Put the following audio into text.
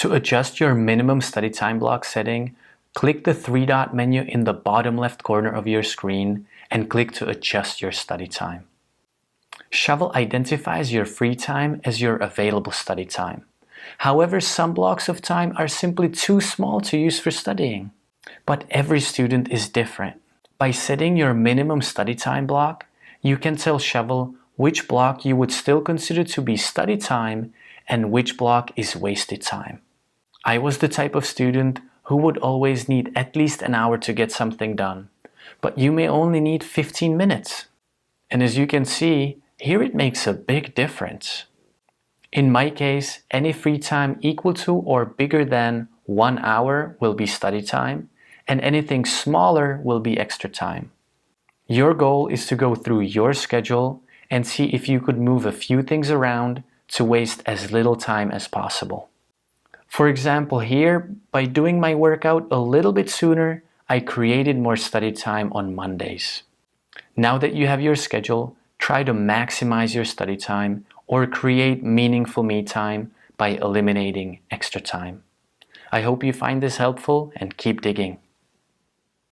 To adjust your minimum study time block setting, click the three-dot menu in the bottom left corner of your screen and click to adjust your study time. Shovel identifies your free time as your available study time. However, some blocks of time are simply too small to use for studying. But every student is different. By setting your minimum study time block, you can tell Shovel which block you would still consider to be study time and which block is wasted time. I was the type of student who would always need at least an hour to get something done, but you may only need 15 minutes. And as you can see, here it makes a big difference. In my case, any free time equal to or bigger than 1 hour will be study time, and anything smaller will be extra time. Your goal is to go through your schedule and see if you could move a few things around to waste as little time as possible. For example, here, by doing my workout a little bit sooner, I created more study time on Mondays. Now that you have your schedule, try to maximize your study time or create meaningful me time by eliminating extra time. I hope you find this helpful and keep digging.